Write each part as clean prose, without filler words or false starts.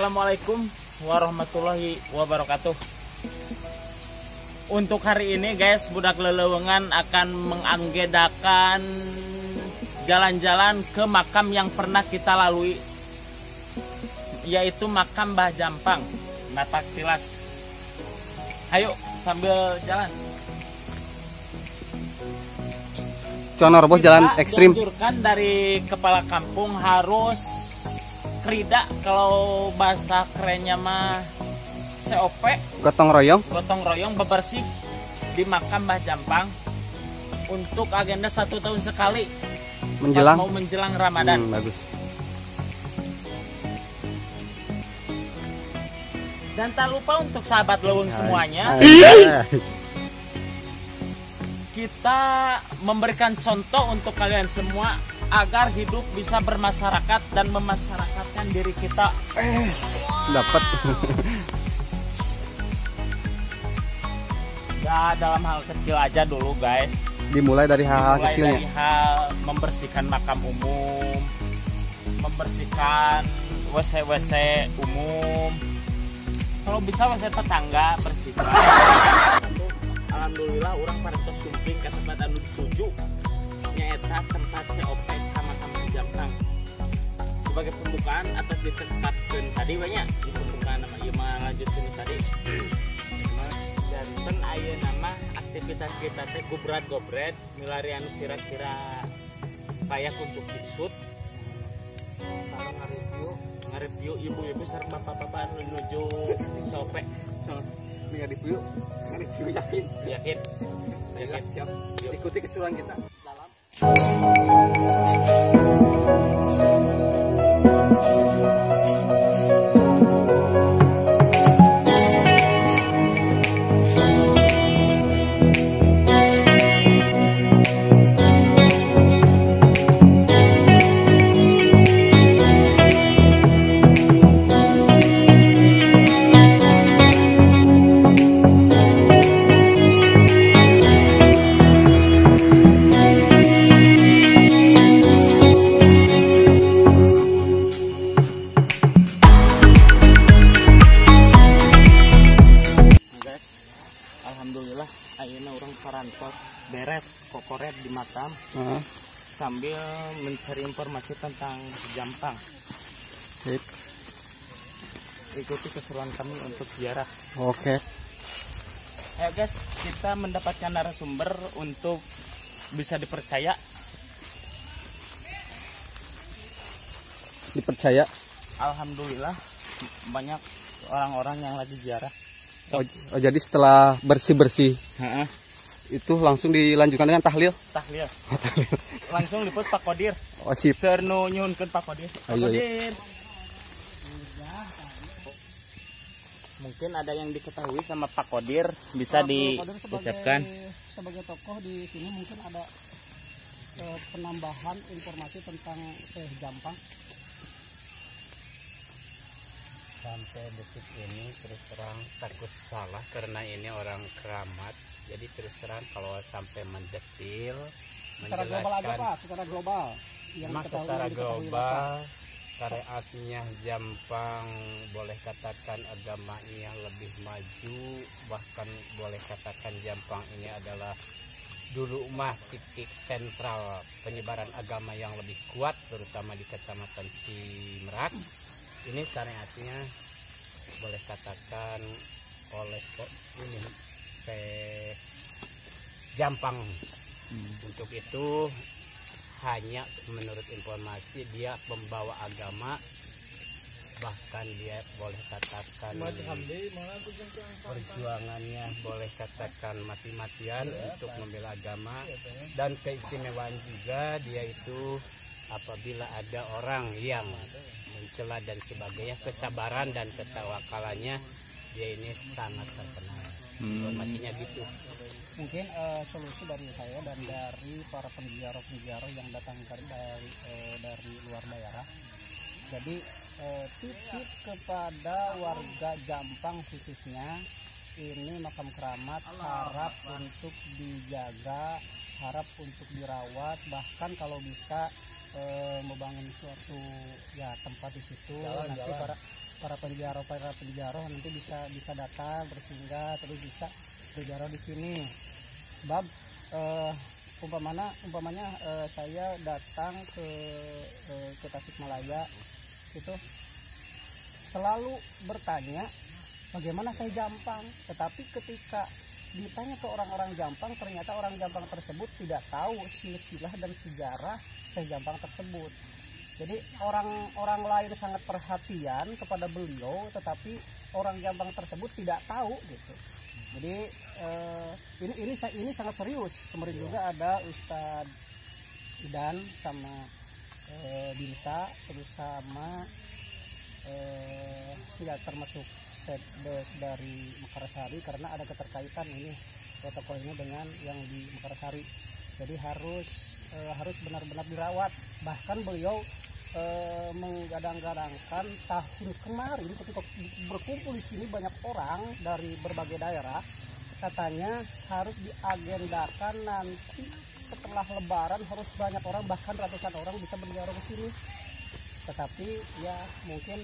Assalamualaikum warahmatullahi wabarakatuh. Untuk hari ini guys, Budak Lelewengan akan menganggedakan jalan-jalan ke makam yang pernah kita lalui, yaitu makam Mbah Jampang, Napak Tilas. Ayo sambil jalan. Conor bos, jalan ekstrim. Dianjurkan dari kepala kampung harus krida, kalau bahasa kerennya mah COP, Gotong royong. gotong royong bebersih di makam Mbah Jampang untuk agenda 1 tahun sekali Menjelang mau menjelang Ramadan. bagus. Dan tak lupa untuk sahabat leweng semuanya, kita memberikan contoh untuk kalian semua agar hidup bisa bermasyarakat dan memasyarakatkan diri kita. Dapat. Ya, dalam hal kecil aja dulu guys. Dimulai dari hal-hal Mulai kecilnya. dari hal membersihkan makam umum, membersihkan WC-WC umum, kalau bisa WC tetangga bersihkan. Alhamdulillah orang pada tersumping ke tempat anu dituju nyaeta tempat COP Kecamatan Jampang. Sebagai pembukaan atas ditempatkan tadi banyak di pembukaan nama ieu mah lanjutkeun tadi. Dan aya nama aktivitas kita teh gobret milari anu kira-kira payak untuk disut. Kalau nge-review ibu-ibu sareng bapak-bapak anu nuju COP. Tinggal di Puyu. Review yakin? Yakin. Siap. Ikuti keseruan kita. Dalam. Alhamdulillah, ayeuna orang parantos beres kokoret di makam sambil mencari informasi tentang Jampang. Sip. Ikuti keseruan kami untuk ziarah. Oke. Ayo guys, kita mendapatkan narasumber untuk bisa dipercaya. Dipercaya. Alhamdulillah banyak orang-orang yang lagi ziarah. Oh, jadi setelah bersih-bersih itu langsung dilanjutkan dengan tahlil. Tahlil. Langsung liput Pak Kodir. Oh sip. Sernu nyunkeun Pak Kodir. Pak Ayo, Kodir. Mungkin ada yang diketahui sama Pak Kodir, bisa diucapkan. Sebagai tokoh di sini mungkin ada penambahan informasi tentang Syekh Jampang. Sampai detik ini terus terang takut salah karena ini orang keramat, jadi terus terang kalau sampai mendetil Secara global aja Pak, secara global. Memang secara global syariatnya Jampang boleh katakan agamanya lebih maju, bahkan boleh katakan Jampang ini adalah dulu mah titik sentral penyebaran agama yang lebih kuat, terutama di Kecamatan Cimerak. Ini syariatnya boleh katakan oleh ini Jampang. Untuk itu hanya menurut informasi dia pembawa agama, bahkan dia boleh katakan perjuangannya boleh katakan mati-matian untuk membela agama. Dan keistimewaan juga dia itu apabila ada orang yang mencela dan sebagainya, kesabaran dan ketawakalannya dia ini sangat terkenal. Informasinya gitu. Mungkin solusi dari saya dan dari para penziarah yang datang dari luar daerah. Jadi titip kepada warga Jampang khususnya, ini makam keramat harap untuk dijaga, harap untuk dirawat, bahkan kalau bisa membangun suatu ya tempat di situ. Nanti para para penjara nanti bisa datang bersinggah terus bisa berjaro di sini. Sebab umpamanya saya datang ke Tasikmalaya itu selalu bertanya bagaimana saya Jampang, tetapi ketika ditanya ke orang-orang Jampang, ternyata orang Jampang tersebut tidak tahu silsilah dan sejarah saya Jampang tersebut. Jadi orang lain sangat perhatian kepada beliau, tetapi orang Jampang tersebut tidak tahu gitu. Jadi ini sangat serius. Kemarin juga ada Ustadz Idan sama Binsa, terus sama tidak termasuk setdes dari Mekarsari, karena ada keterkaitan ini protokol ini dengan yang di Mekarsari. Jadi harus benar-benar dirawat. Bahkan beliau menggadang-gadangkan tahun kemarin ketika berkumpul di sini banyak orang dari berbagai daerah, katanya harus diagendakan nanti setelah Lebaran harus banyak orang, bahkan ratusan orang bisa berziarah ke sini. Tetapi ya mungkin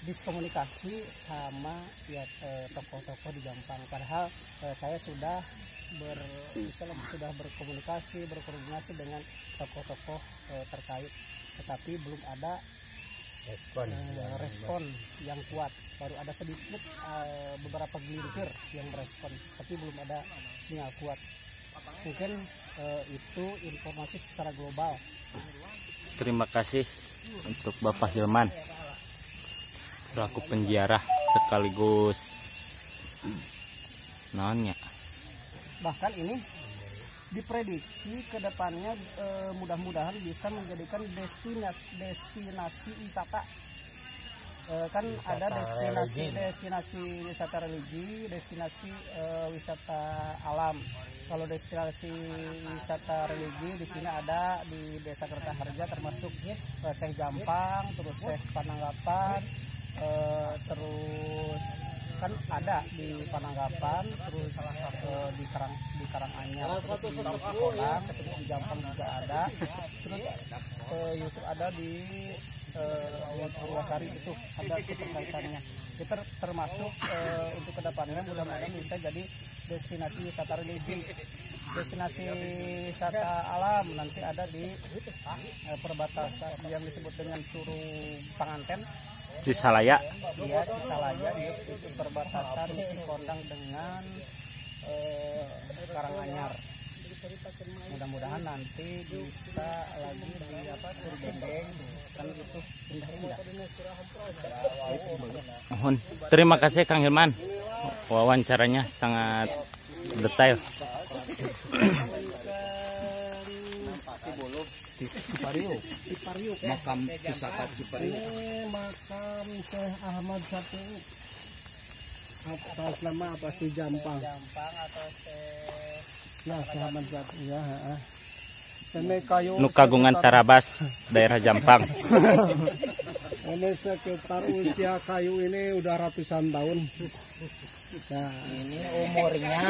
diskomunikasi sama ya tokoh-tokoh di Jampang. Padahal saya sudah berkomunikasi, berkoordinasi dengan tokoh-tokoh terkait, tetapi belum ada respon yang kuat. Baru ada sedikit beberapa gelintir yang merespon, tapi belum ada sinyal kuat. Mungkin itu informasi secara global. Terima kasih untuk Bapak Hilman selaku penjara sekaligus naonnya. Bahkan ini diprediksi ke depannya mudah-mudahan bisa menjadikan destinasi wisata. Kan ada destinasi wisata religi, destinasi wisata alam. Kalau destinasi wisata religi di sini ada di Desa Kertaharja, termasuk Syekh Jampang, terus Syekh Pananggapan, terus kan ada di Pananggapan, terus di Karanganyar, terus di Cikodang, terus di Jampang juga ada, terus Yusuf ada di Purwasari, itu ada keterkaitannya. Kita termasuk untuk kedepannya mudah-mudahan bisa jadi destinasi wisata religi, destinasi wisata alam. Nanti ada di perbatasan yang disebut dengan Curug Panganten, Cisalaya. Iya, Cisalaya itu perbatasan Cikodang dengan Karanganyar. Mudah-mudahan nanti bisa lagi di Curug kan itu indah-indah. Mohon terima kasih Kang Hilman, wawancaranya sangat detail. Cipariuk, makam pusaka Cipariuk. Makam Syekh Ahmad Syafi'i atas nama apa sih Jampang atau Syekh Ahmad Syafi'i ya. Ini kayu Nu kagungan Tarabas, daerah Jampang. Ini sekitar usia kayu ini udah ratusan tahun. Nah,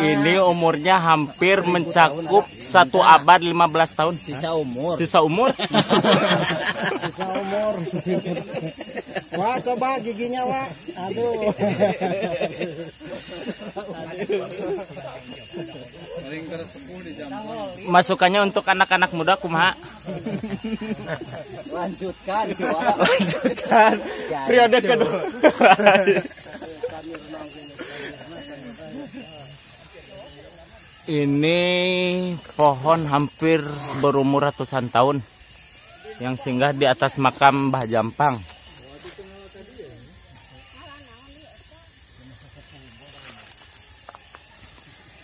Ini umurnya hampir mencakup 1 abad 15 tahun. Sisa umur. Sisa umur. bisa umur. Wah, coba giginya, Wak. Aduh. Paling tersepuh di Jampang. Masukannya untuk anak-anak muda kumaha? Lanjutkan. Lanjutkan. Periode kedua. Ini pohon hampir berumur ratusan tahun yang singgah di atas makam Mbah Jampang.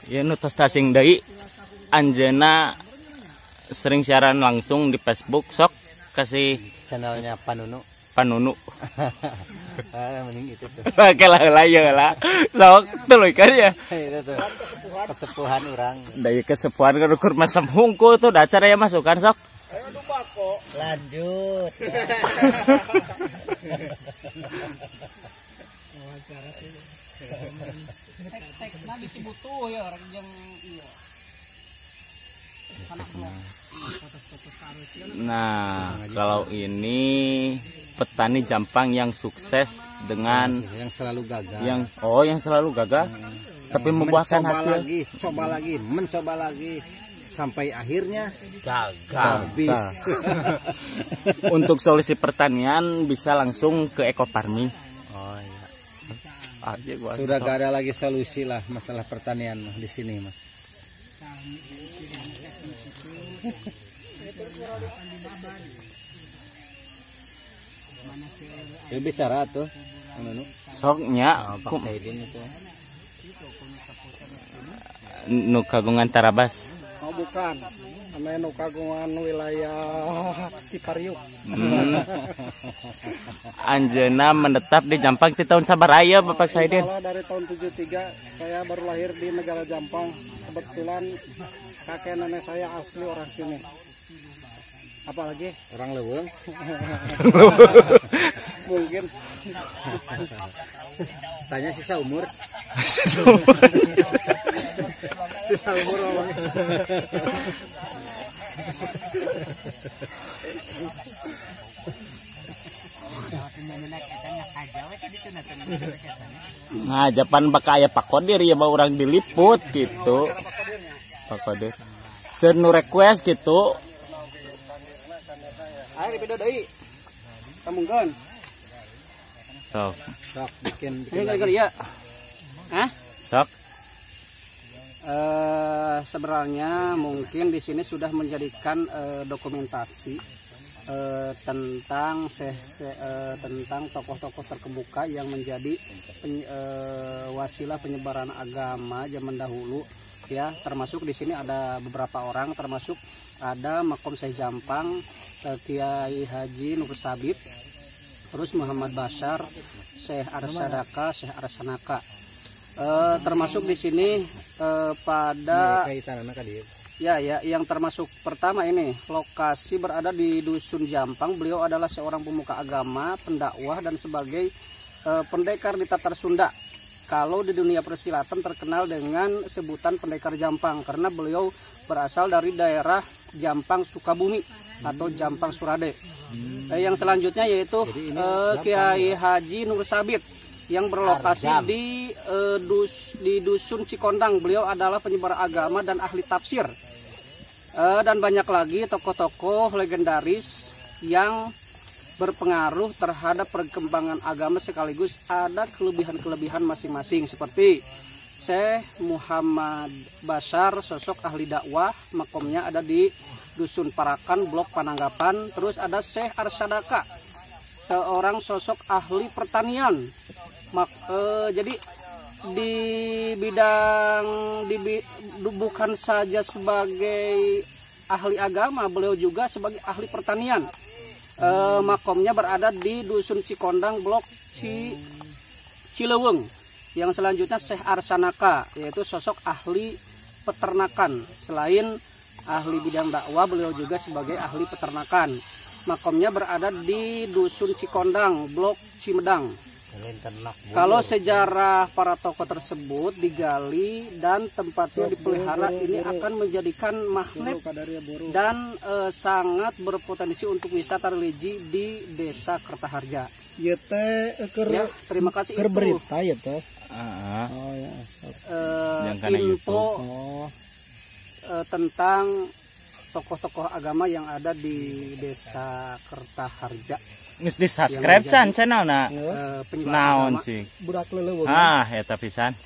Ya nu tos tasing deui anjeunna sering siaran langsung di Facebook, sok kasih Channelnya Panunu. Mending itu tuh. Kalah lah. Sok tuluykeun ya. Itu tuh. Kesepuhan orang. Dari kesepuhan ke ukur masam hungkul tuh da acara ya masukan sok. Lanjut. Teks-teksnya bisa butuh ya orang yang iya. Nah, kalau ini petani Jampang yang sukses dengan yang selalu gagal. Yang selalu gagal, tapi membuahkan hasil. Mencoba lagi sampai akhirnya gagal. habis. Untuk solusi pertanian bisa langsung ke eco farming. Oh iya. Sudah gak ada lagi solusi lah masalah pertanian di sini mah. Dia bicara tuh, soknya nu kagungan Tarabas. Oh bukan, namanya nu kagungan wilayah Cipariuk. Anjeuna menetap di Jampang di tahun sabaraya Bapak Saidin? Salah dari tahun 73, saya baru lahir di negara Jampang. Kebetulan kakek nenek saya asli orang sini. Apalagi orang Leuweung. mungkin Tanya sisa umur. sisa umur orang. Nah, Japan bakal aya Pak Kodir ya bawa orang diliput gitu. Pak Kodir. Senu request gitu. Ayo di video deui. Kamungkeun. Sok. Sok bikin Ya. Hah? Sok. Sebenarnya mungkin di sini sudah menjadikan dokumentasi tentang tentang tokoh-tokoh terkemuka yang menjadi wasilah penyebaran agama zaman dahulu ya, termasuk di sini ada beberapa orang, termasuk ada Makom Syekh Jampang, Kiai Haji Nur Sabit, terus Muhammad Bashar, Syekh Arsadaka, Syekh Arsanaka. Termasuk di sini pada ya yang termasuk pertama ini lokasi berada di Dusun Jampang. Beliau adalah seorang pemuka agama, pendakwah dan sebagai pendekar di Tatar Sunda. Kalau di dunia persilatan terkenal dengan sebutan pendekar Jampang karena beliau berasal dari daerah Jampang Sukabumi atau Jampang Surade. Yang selanjutnya yaitu Kiai Haji Nur Sabit yang berlokasi di Dusun Cikondang. Beliau adalah penyebar agama dan ahli tafsir. Dan banyak lagi tokoh-tokoh legendaris yang berpengaruh terhadap perkembangan agama sekaligus ada kelebihan-kelebihan masing-masing seperti Syekh Muhammad Bashar, sosok ahli dakwah, makomnya ada di Dusun Parakan, Blok Pananggapan. Terus ada Syekh Arsadaka, seorang sosok ahli pertanian. Jadi di bidang bukan saja sebagai ahli agama, beliau juga sebagai ahli pertanian. Makomnya berada di Dusun Cikondang, Blok Cileweng. Yang selanjutnya Syekh Arsanaka, yaitu sosok ahli peternakan. Selain ahli bidang dakwah, beliau juga sebagai ahli peternakan. Makomnya berada di Dusun Cikondang, Blok Cimedang. Kalau sejarah para tokoh tersebut digali dan tempatnya dipelihara, ini akan menjadikan magnet dan sangat berpotensi untuk wisata religi di Desa Kertaharja. Ya teh Ya, terima kasih keur berita ya teh. Oh ya. Info tentang tokoh-tokoh agama yang ada di Desa Kertaharja. Geus di-subscribe can channelna. Naon sih? Budak leuweung. Eta pisan.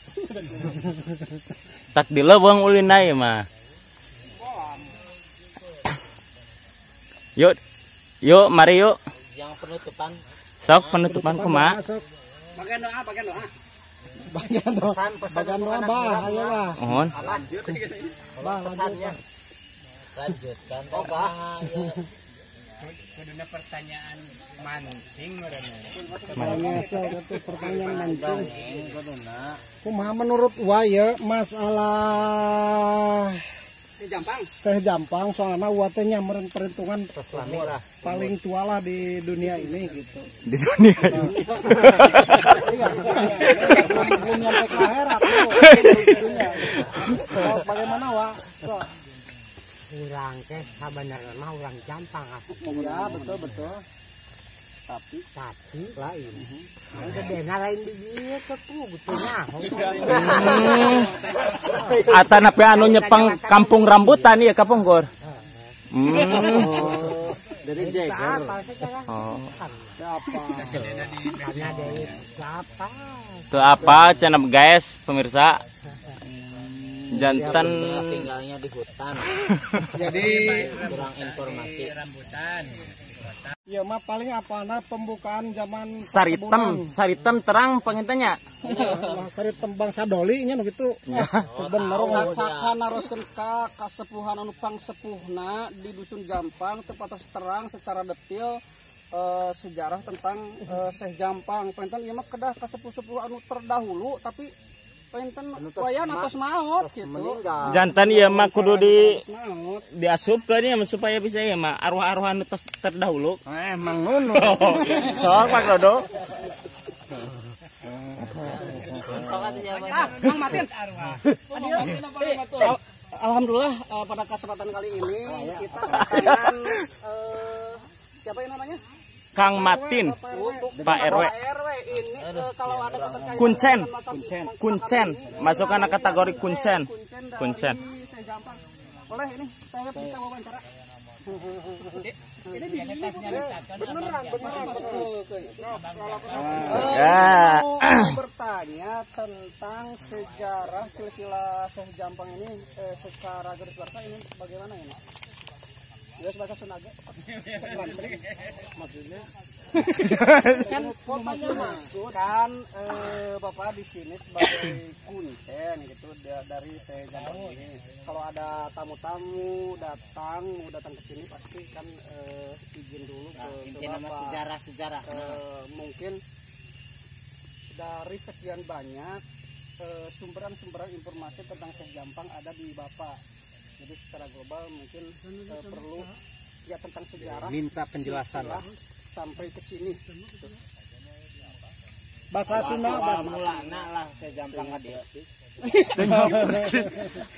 Tak di leuweung ulina ieu mah. Yuk, mari yuk. Yang penutupan. Sok penutupan kumaha? Bagian doa. Bagian doa bah, ayo bah. Mohon. Bah, lanjut. Lanjutkan. Oh, bah. Kuduna pertanyaan mancing pertanyaan mancing. Kumaha menurut waya masalah Syekh Jampang soalnya wate nyamperin perhitungan paling tua lah di dunia ini gitu. Di dunia ini. Belum nyampe ke akhirat. Bagaimana Wak? Jampang teh sebenarnya mah orang Jampang Ya betul. tapi lain. Gedena lain di dieu teh betulnya. Atana pe anu nyepang kampung rambutan ya Kapung Gor. Dari Jeger. Oh. Karena dari siapa? Itu apa cenah guys pemirsa? Jantan tinggalnya di hutan. Jadi Kurang informasi. ya mah paling apana pembukaan zaman saritem terang pangintanya. Saritem bangsa doli nya nu kitu. Bener Caka naroskeun ka kasepuhan anu pangsepuhna di dusun Jampang tepatos terang secara detail sejarah tentang Syekh Jampang. Panten ieu mah kedah kasepuh-sepuh anu terdahulu tapi panten wayan atos maot gitu. Jantan ieu mah kudu diasupkeun ya supaya bisa ya mah arwah-arwah anu terdahulu. emang nunu. Sok Pak Dodo. Mang Matin. Alhamdulillah pada kesempatan kali ini kita kedatangan siapa yang namanya? Kang Matin, Pak RW. Ini kalau ada keterkaitan Kuncen, masukkan kategori kuncen. Kuncen. Saya Jampang. Boleh ini saya bisa wawancara. Ini beneran. Ya. Bertanya tentang sejarah silsilah Syekh Jampang ini secara garis besar ini bagaimana ini? Garis bahasa Sunda maksudnya kan fotonya maksud kan Bapak di sini sebagai kuncen gitu dari Syekh Jampang ini. Kalau ada tamu-tamu datang ke sini pasti kan izin dulu ke Bapak. Sejarah. Mungkin dari sekian banyak sumberan informasi tentang Syekh Jampang ada di Bapak. Jadi secara global mungkin perlu ya tentang sejarah Minta penjelasan lah. Sampai ke sini. Bahasa Sunda Mulana lah Syekh Jampang dia.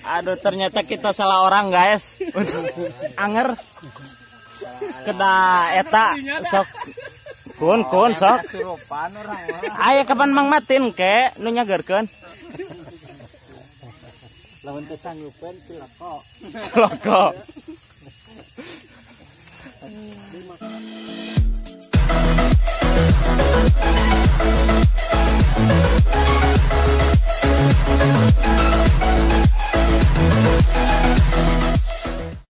Aduh ternyata kita salah orang guys. Anger. Keda eta sok kun sok. Aya kapan Mang Matin ke nu nyagerkeun? Lawan teu sanggupeun ciloko. Ciloko.